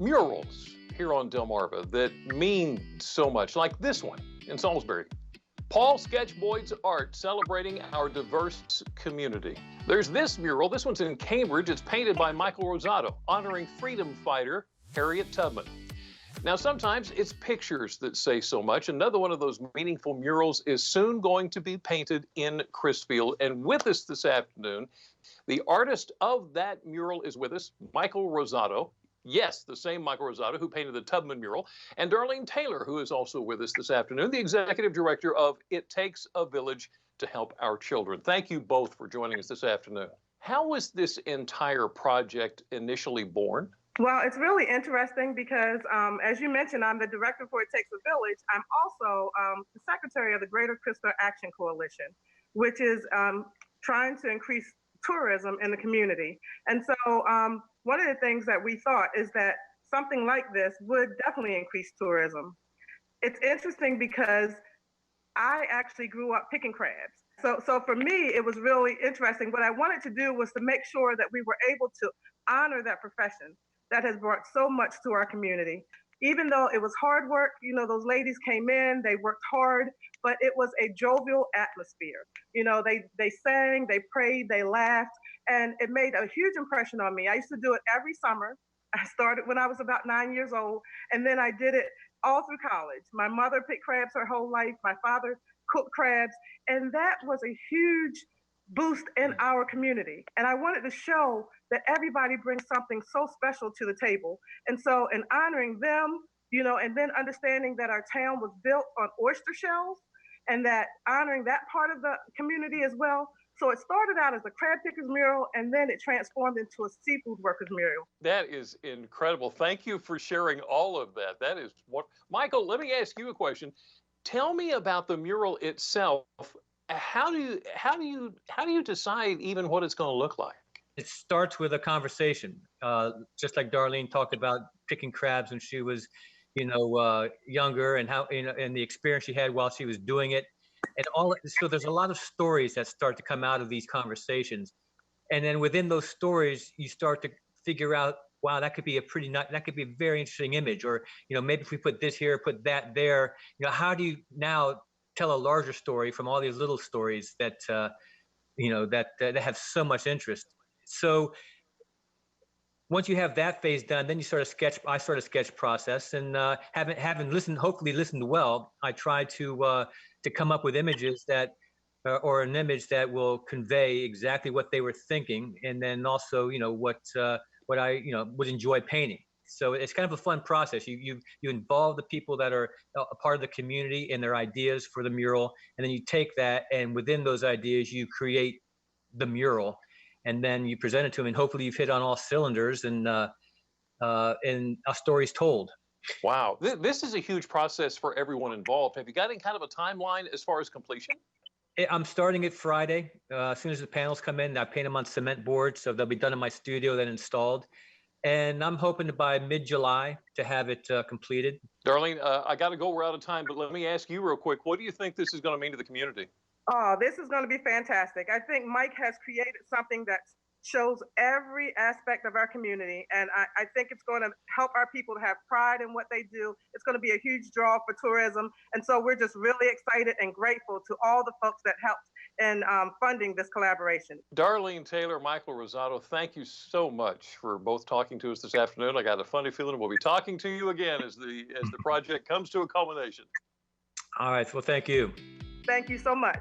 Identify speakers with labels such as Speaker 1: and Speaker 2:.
Speaker 1: murals here on Delmarva that mean so much, like this one in Salisbury. Paul Sketchboyd's art celebrating our diverse community. There's this mural. This one's in Cambridge. It's painted by Michael Rosato, honoring freedom fighter Harriet Tubman. Now, sometimes it's pictures that say so much. Another one of those meaningful murals is soon going to be painted in Crisfield. And with us this afternoon, the artist of that mural is with us, Michael Rosato. Yes, the same Michael Rosato who painted the Tubman mural, and Darlene Taylor, who is also with us this afternoon, the executive director of It Takes a Village to Help Our Children. Thank you both for joining us this afternoon. How was this entire project initially born?
Speaker 2: Well, it's really interesting because, as you mentioned, I'm the director for It Takes a Village. I'm also the secretary of the Greater Crisfield Action Coalition, which is trying to increase tourism in the community. And so one of the things that we thought is that something like this would definitely increase tourism. It's interesting because I actually grew up picking crabs. So for me, it was really interesting. What I wanted to do was to make sure that we were able to honor that profession that has brought so much to our community. Even though it was hard work, you know, those ladies came in, they worked hard, but it was a jovial atmosphere. You know, they sang, they prayed, they laughed, and it made a huge impression on me. I used to do it every summer. I started when I was about 9 years old, and then I did it all through college. My mother picked crabs her whole life. My father cooked crabs, and that was a huge boost in our community. And I wanted to show that everybody brings something so special to the table. And so in honoring them, you know, and then understanding that our town was built on oyster shells and that honoring that part of the community as well. So it started out as a crab picker's mural, and then it transformed into a seafood worker's mural.
Speaker 1: That is incredible. Thank you for sharing all of that. That is what, Michael, let me ask you a question. Tell me about the mural itself. How do you decide even what it's going to look like?
Speaker 3: It starts with a conversation, just like Darlene talked about picking crabs when she was, younger, and how, and the experience she had while she was doing it, and so there's a lot of stories that start to come out of these conversations, and then within those stories, you start to figure out, wow, that could be that could be a very interesting image, or maybe if we put this here, put that there, how do you now tell a larger story from all these little stories that that have so much interest. So once you have that phase done, then you start a sketch. I start a sketch process, and having listened, hopefully listened well, I try to come up with images that, or an image that will convey exactly what they were thinking, and then also what I would enjoy painting. So it's kind of a fun process. You involve the people that are a part of the community and their ideas for the mural, and then you take that, and within those ideas, you create the mural, and then you present it to them, and hopefully you've hit on all cylinders, and a story's told.
Speaker 1: Wow, this is a huge process for everyone involved. Have you got any kind of a timeline as far as completion?
Speaker 3: I'm starting it Friday. As soon as the panels come in, I paint them on cement boards, so they'll be done in my studio, then installed. And I'm hoping to by mid-July to have it completed. Darlene,
Speaker 1: I got to go. We're out of time, but let me ask you real quick. What do you think this is going to mean to the community?
Speaker 2: Oh, this is going to be fantastic. I think Mike has created something that shows every aspect of our community, and I think it's going to help our people to have pride in what they do. It's going to be a huge draw for tourism, and so we're just really excited and grateful to all the folks that helped in funding this collaboration.
Speaker 1: Darlene Taylor, Michael Rosato, thank you so much for both talking to us this afternoon. I got a funny feeling we'll be talking to you again as the project comes to a culmination.
Speaker 3: All right, well, thank you.
Speaker 2: Thank you so much.